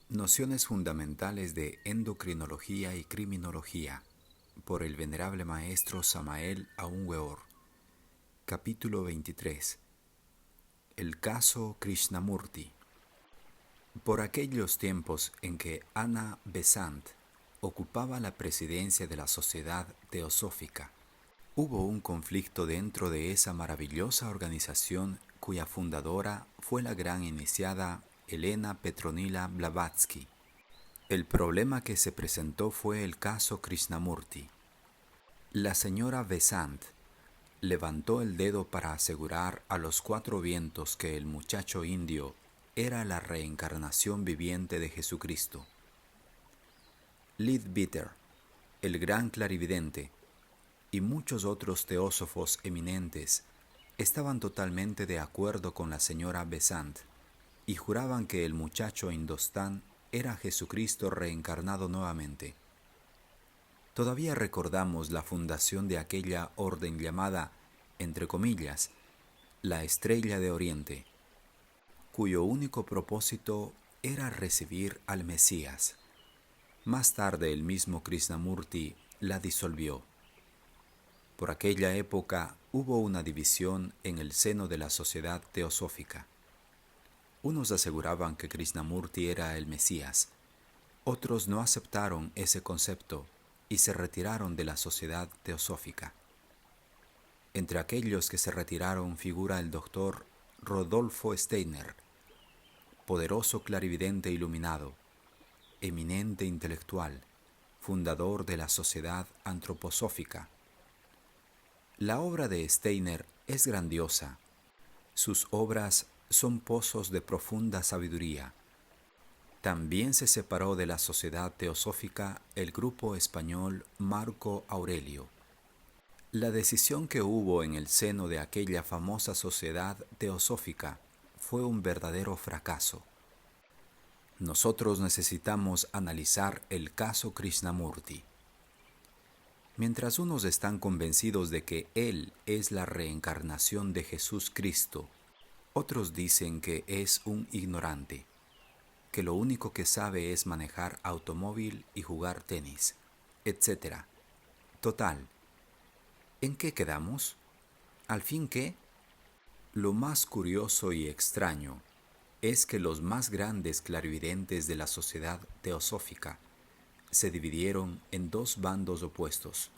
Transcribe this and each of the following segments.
Nociones fundamentales de endocrinología y criminología por el venerable maestro Samael Aun Weor. Capítulo 23. El caso Krishnamurti. Por aquellos tiempos en que Anna Besant ocupaba la presidencia de la Sociedad Teosófica, hubo un conflicto dentro de esa maravillosa organización cuya fundadora fue la gran iniciada Elena Petronila Blavatsky. El problema que se presentó fue el caso Krishnamurti. La señora Besant levantó el dedo para asegurar a los cuatro vientos que el muchacho indio era la reencarnación viviente de Jesucristo. Leadbeater, el gran clarividente, y muchos otros teósofos eminentes estaban totalmente de acuerdo con la señora Besant y juraban que el muchacho Indostán era Jesucristo reencarnado nuevamente. Todavía recordamos la fundación de aquella orden llamada, entre comillas, la Estrella de Oriente, cuyo único propósito era recibir al Mesías. Más tarde el mismo Krishnamurti la disolvió. Por aquella época hubo una división en el seno de la sociedad teosófica. Unos aseguraban que Krishnamurti era el Mesías, otros no aceptaron ese concepto y se retiraron de la sociedad teosófica. Entre aquellos que se retiraron figura el doctor Rodolfo Steiner, poderoso clarividente iluminado, eminente intelectual, fundador de la Sociedad Antroposófica. La obra de Steiner es grandiosa. Sus obras son pozos de profunda sabiduría. También se separó de la Sociedad Teosófica el grupo español Marco Aurelio. La decisión que hubo en el seno de aquella famosa Sociedad Teosófica fue un verdadero fracaso. Nosotros necesitamos analizar el caso Krishnamurti. Mientras unos están convencidos de que Él es la reencarnación de Jesús Cristo, otros dicen que es un ignorante, que lo único que sabe es manejar automóvil y jugar tenis, etc. Total, ¿en qué quedamos? ¿Al fin qué? Lo más curioso y extraño es que los más grandes clarividentes de la sociedad teosófica se dividieron en dos bandos opuestos.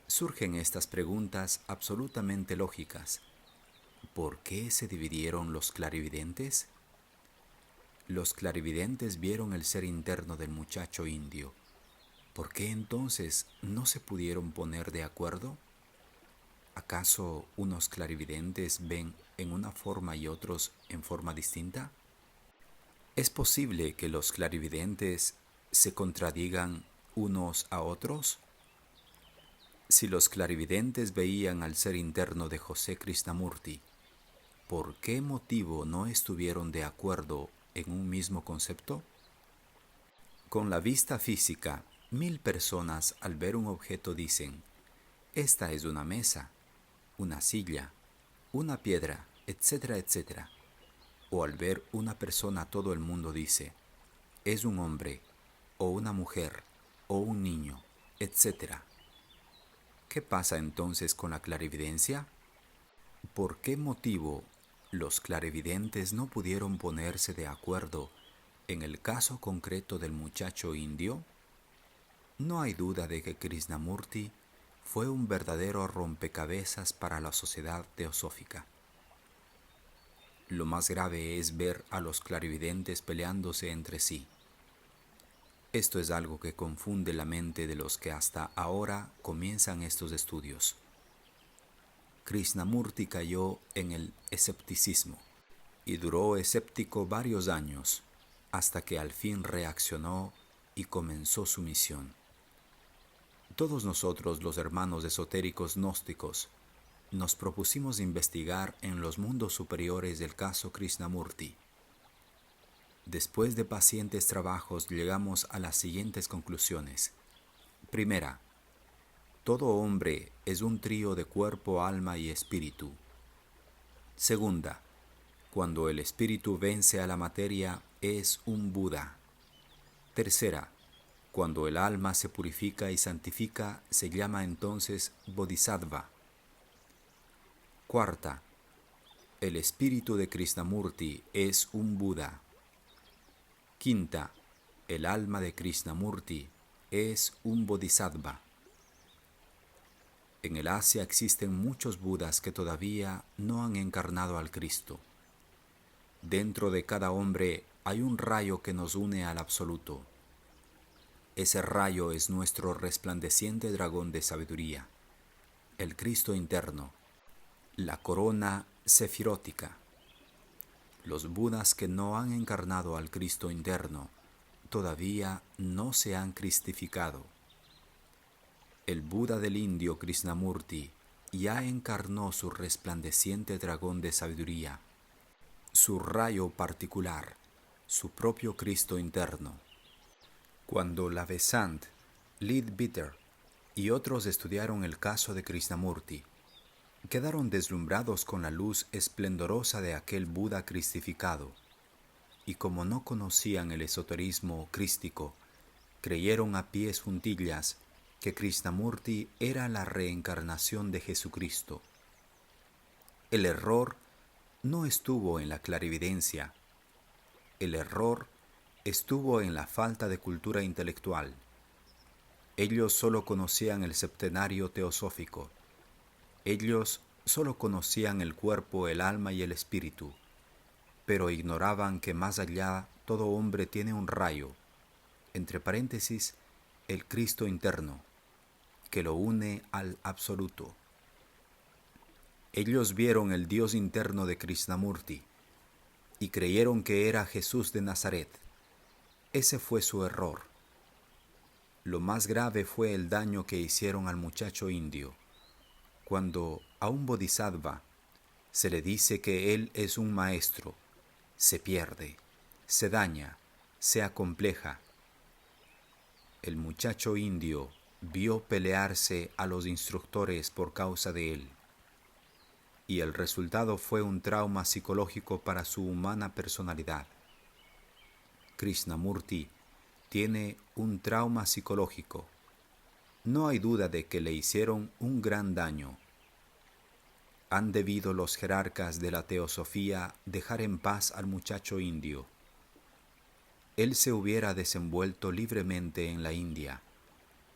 Surgen estas preguntas absolutamente lógicas. ¿Por qué se dividieron los clarividentes? Los clarividentes vieron el ser interno del muchacho indio. ¿Por qué entonces no se pudieron poner de acuerdo? ¿Acaso unos clarividentes ven en una forma y otros en forma distinta? ¿Es posible que los clarividentes se contradigan unos a otros? Si los clarividentes veían al ser interno de José Krishnamurti, ¿por qué motivo no estuvieron de acuerdo en un mismo concepto? Con la vista física, 1000 personas al ver un objeto dicen, esta es una mesa, una silla, una piedra, etcétera, etcétera. O al ver una persona todo el mundo dice, es un hombre, o una mujer, o un niño, etcétera. ¿Qué pasa entonces con la clarividencia? ¿Por qué motivo los clarividentes no pudieron ponerse de acuerdo en el caso concreto del muchacho indio? No hay duda de que Krishnamurti fue un verdadero rompecabezas para la sociedad teosófica. Lo más grave es ver a los clarividentes peleándose entre sí. Esto es algo que confunde la mente de los que hasta ahora comienzan estos estudios. Krishnamurti cayó en el escepticismo y duró escéptico varios años hasta que al fin reaccionó y comenzó su misión. Todos nosotros, los hermanos esotéricos gnósticos, nos propusimos investigar en los mundos superiores del caso Krishnamurti. Después de pacientes trabajos llegamos a las siguientes conclusiones. Primera, todo hombre es un trío de cuerpo, alma y espíritu. Segunda, cuando el espíritu vence a la materia es un Buda. Tercera, cuando el alma se purifica y santifica, se llama entonces Bodhisattva. Cuarta, el espíritu de Krishnamurti es un Buda. Quinta, el alma de Krishnamurti es un Bodhisattva. En el Asia existen muchos Budas que todavía no han encarnado al Cristo. Dentro de cada hombre hay un rayo que nos une al Absoluto. Ese rayo es nuestro resplandeciente dragón de sabiduría, el Cristo interno, la corona sefirótica. Los Budas que no han encarnado al Cristo interno todavía no se han cristificado. El Buda del indio Krishnamurti ya encarnó su resplandeciente dragón de sabiduría, su rayo particular, su propio Cristo interno. Cuando la Besant, Leadbeater y otros estudiaron el caso de Krishnamurti, quedaron deslumbrados con la luz esplendorosa de aquel Buda cristificado, y como no conocían el esoterismo crístico, creyeron a pies juntillas que Krishnamurti era la reencarnación de Jesucristo. El error no estuvo en la clarividencia, el error estuvo en la falta de cultura intelectual. Ellos solo conocían el septenario teosófico. Ellos solo conocían el cuerpo, el alma y el espíritu, pero ignoraban que más allá todo hombre tiene un rayo, entre paréntesis, el Cristo interno, que lo une al absoluto. Ellos vieron el Dios interno de Krishnamurti y creyeron que era Jesús de Nazaret. Ese fue su error. Lo más grave fue el daño que hicieron al muchacho indio. Cuando a un bodhisattva se le dice que él es un maestro, se pierde, se daña, se acompleja. El muchacho indio vio pelearse a los instructores por causa de él, y el resultado fue un trauma psicológico para su humana personalidad. Krishnamurti tiene un trauma psicológico. No hay duda de que le hicieron un gran daño. Han debido los jerarcas de la teosofía dejar en paz al muchacho indio. Él se hubiera desenvuelto libremente en la India,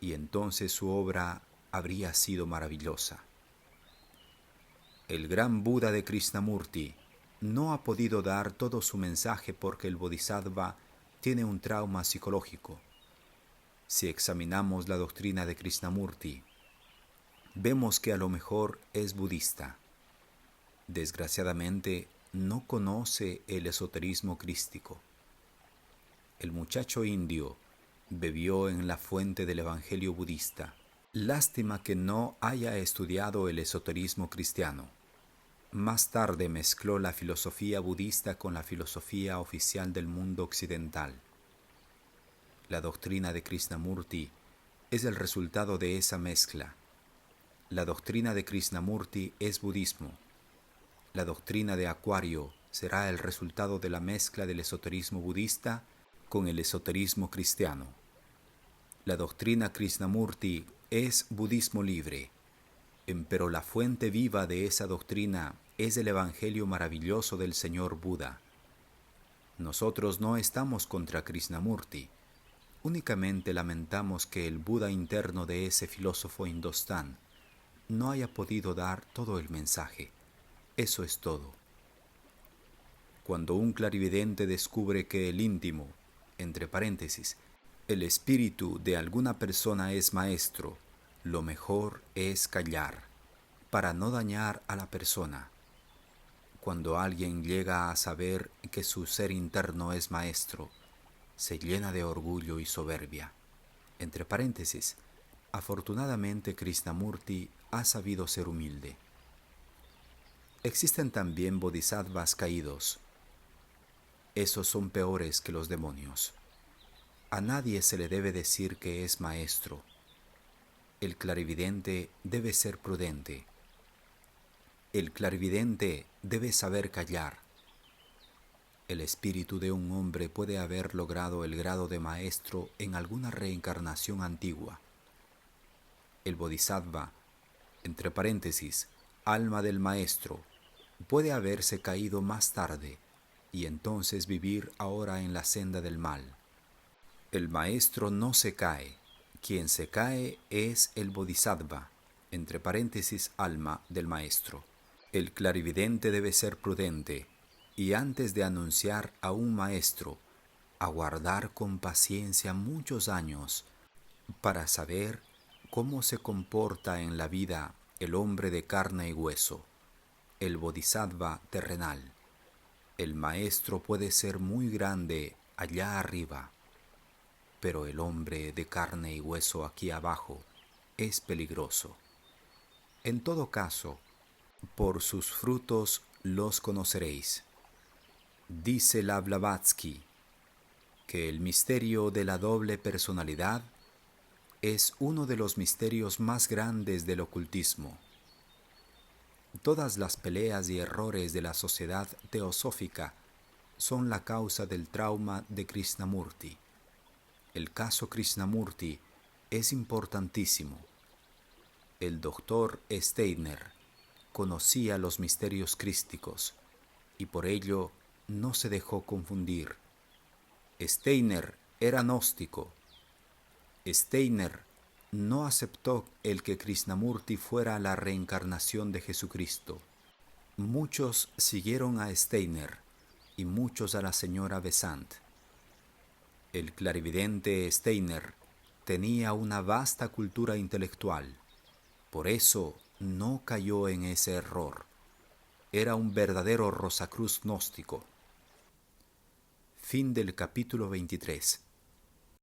y entonces su obra habría sido maravillosa. El gran Buda de Krishnamurti no ha podido dar todo su mensaje porque el Bodhisattva tiene un trauma psicológico. Si examinamos la doctrina de Krishnamurti, vemos que a lo mejor es budista. Desgraciadamente, no conoce el esoterismo crístico. El muchacho indio bebió en la fuente del evangelio budista. Lástima que no haya estudiado el esoterismo cristiano. Más tarde mezcló la filosofía budista con la filosofía oficial del mundo occidental. La doctrina de Krishnamurti es el resultado de esa mezcla. La doctrina de Krishnamurti es budismo. La doctrina de Acuario será el resultado de la mezcla del esoterismo budista con el esoterismo cristiano. La doctrina Krishnamurti es budismo libre, pero la fuente viva de esa doctrina es el evangelio maravilloso del Señor Buda. Nosotros no estamos contra Krishnamurti, únicamente lamentamos que el Buda interno de ese filósofo indostán no haya podido dar todo el mensaje. Eso es todo. Cuando un clarividente descubre que el íntimo, entre paréntesis, el espíritu de alguna persona es maestro, lo mejor es callar, para no dañar a la persona. Cuando alguien llega a saber que su ser interno es maestro, se llena de orgullo y soberbia. Entre paréntesis, afortunadamente Krishnamurti ha sabido ser humilde. Existen también bodhisattvas caídos. Esos son peores que los demonios. A nadie se le debe decir que es maestro. El clarividente debe ser prudente. El clarividente debe saber callar. El espíritu de un hombre puede haber logrado el grado de maestro en alguna reencarnación antigua. El bodhisattva, entre paréntesis, alma del maestro, puede haberse caído más tarde y entonces vivir ahora en la senda del mal. El maestro no se cae. Quien se cae es el bodhisattva, entre paréntesis, alma del maestro. El clarividente debe ser prudente y antes de anunciar a un maestro, aguardar con paciencia muchos años para saber cómo se comporta en la vida el hombre de carne y hueso, el bodhisattva terrenal. El maestro puede ser muy grande allá arriba, pero el hombre de carne y hueso aquí abajo es peligroso. En todo caso, por sus frutos los conoceréis. Dice la Blavatsky que el misterio de la doble personalidad es uno de los misterios más grandes del ocultismo. Todas las peleas y errores de la sociedad teosófica son la causa del trauma de Krishnamurti. El caso Krishnamurti es importantísimo. El doctor Steiner conocía los misterios crísticos y por ello no se dejó confundir. Steiner era gnóstico. Steiner no aceptó el que Krishnamurti fuera la reencarnación de Jesucristo. Muchos siguieron a Steiner y muchos a la señora Besant. El clarividente Steiner tenía una vasta cultura intelectual. Por eso no cayó en ese error. Era un verdadero Rosacruz gnóstico. Fin del capítulo 23.